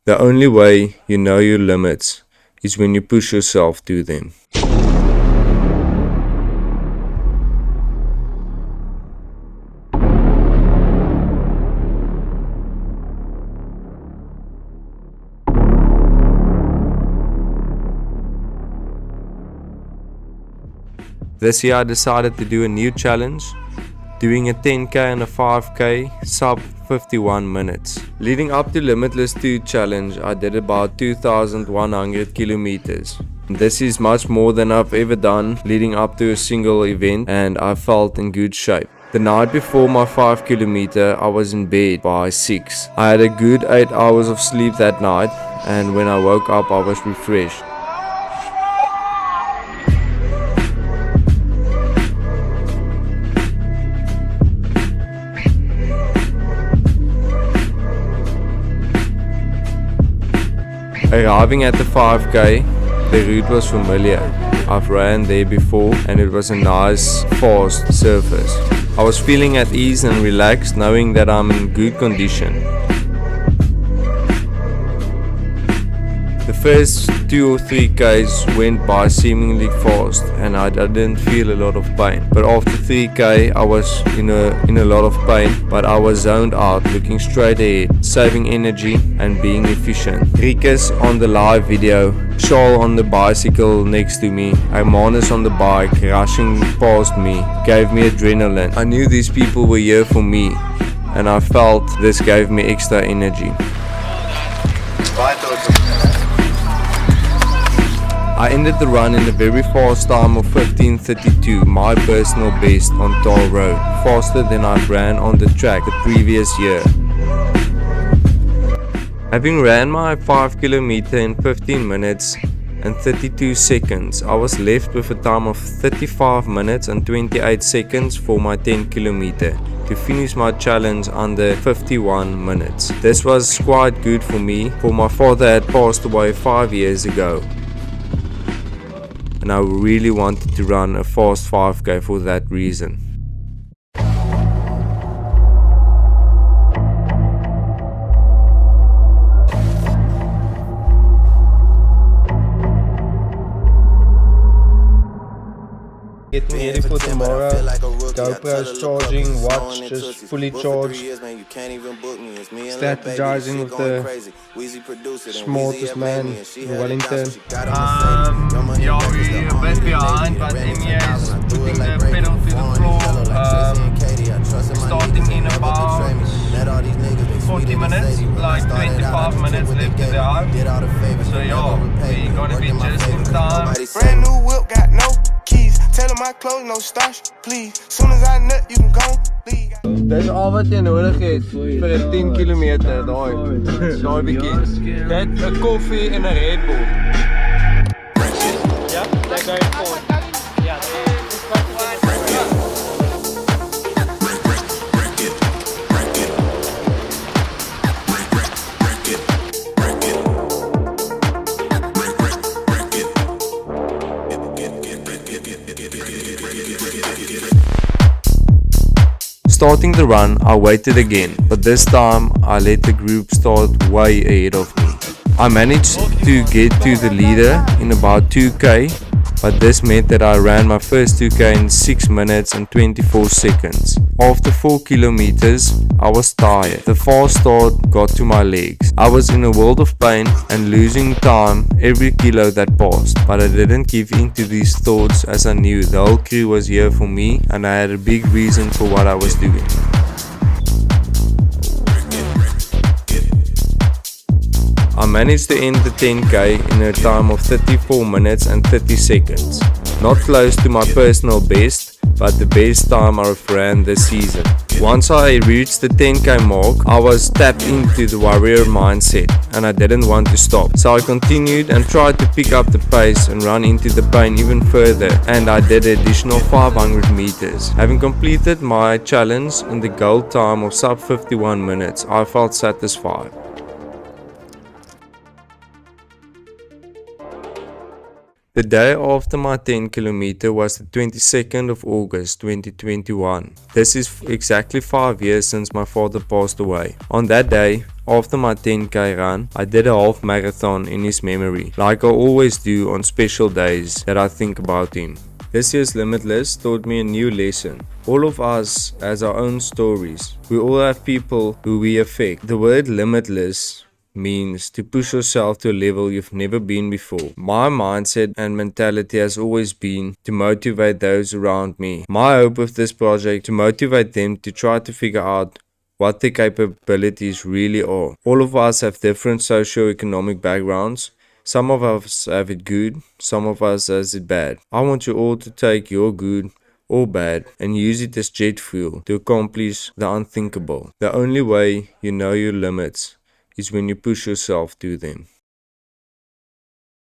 The only way you know your limits is when you push yourself to them. This year I decided to do a new challenge, doing a 10k and a 5k sub 51 minutes. Leading up to Limitless 2 challenge, I did about 2,100 kilometers. This is much more than I've ever done leading up to a single event, and I felt in good shape. The night before my 5 kilometer, I was in bed by 6. I had a good 8 hours of sleep that night, and when I woke up I was refreshed. Arriving at the 5k, the route was familiar. I've ran there before and it was a nice, fast surface. I was feeling at ease and relaxed, knowing that I'm in good condition. The first 2 or 3 k's went by seemingly fast and I didn't feel a lot of pain. But after 3k I was in a lot of pain, but I was zoned out, looking straight ahead, saving energy and being efficient. Rikus on the live video, Charles on the bicycle next to me, Armanus on the bike rushing past me, gave me adrenaline. I knew these people were here for me and I felt this gave me extra energy. I ended the run in a very fast time of 15:32, my personal best on tar road, faster than I ran on the track the previous year. Having ran my 5 kilometer in 15 minutes and 32 seconds, I was left with a time of 35 minutes and 28 seconds for my 10 kilometer to finish my challenge under 51 minutes. This was quite good for me, for my father had passed away 5 years ago. And I really wanted to run a fast 5k for that reason. Getting ready for tomorrow, GoPro's charging, watch just fully charged, strategizing with the smartest man in Wellington. Yeah, we're a bit behind, but MEA's putting the pedal to the floor, starting in about 40 minutes, like 25 minutes left to the hour. So yeah, we gotta be just in time. Brand new whip, got no keys. Tell them my clothes, no starch, please. Soon as I nut, you can go, leave. Dis al wat jy nodig het vir 'n 10 kilometer, daai bietjie. Net 'n koffie en 'n Red Bull. Ja, that guy forward. Ja, Starting the run, I waited again, but this time I let the group start way ahead of me. I managed to get to the leader in about 2k, but this meant that I ran my first 2k in 6 minutes and 24 seconds. After 4 kilometers, I was tired. The fast start got to my legs. I was in a world of pain and losing time every kilo that passed, but I didn't give in to these thoughts as I knew the whole crew was here for me and I had a big reason for what I was doing. I managed to end the 10k in a time of 34 minutes and 30 seconds. Not close to my personal best, but the best time I've ran this season. Once I reached the 10k mark, I was tapped into the warrior mindset and I didn't want to stop. So I continued and tried to pick up the pace and run into the pain even further, and I did an additional 500 meters. Having completed my challenge in the goal time of sub 51 minutes, I felt satisfied. The day after my 10 kilometer was the 22nd of August 2021. This is exactly 5 years since my father passed away. On that day, After my 10k run, I did a half marathon in his memory, like I always do on special days that I think about him. This year's Limitless taught me a new lesson. All of us has our own stories. We all have people who we affect. The word limitless means to push yourself to a level you've never been before. My mindset and mentality has always been to motivate those around me. My hope with this project to motivate them to try to figure out what their capabilities really are. All of us have different socio-economic backgrounds. Some of us have it good, some of us has it bad. I want you all to take your good or bad and use it as jet fuel to accomplish the unthinkable. The only way you know your limits is when you push yourself to them.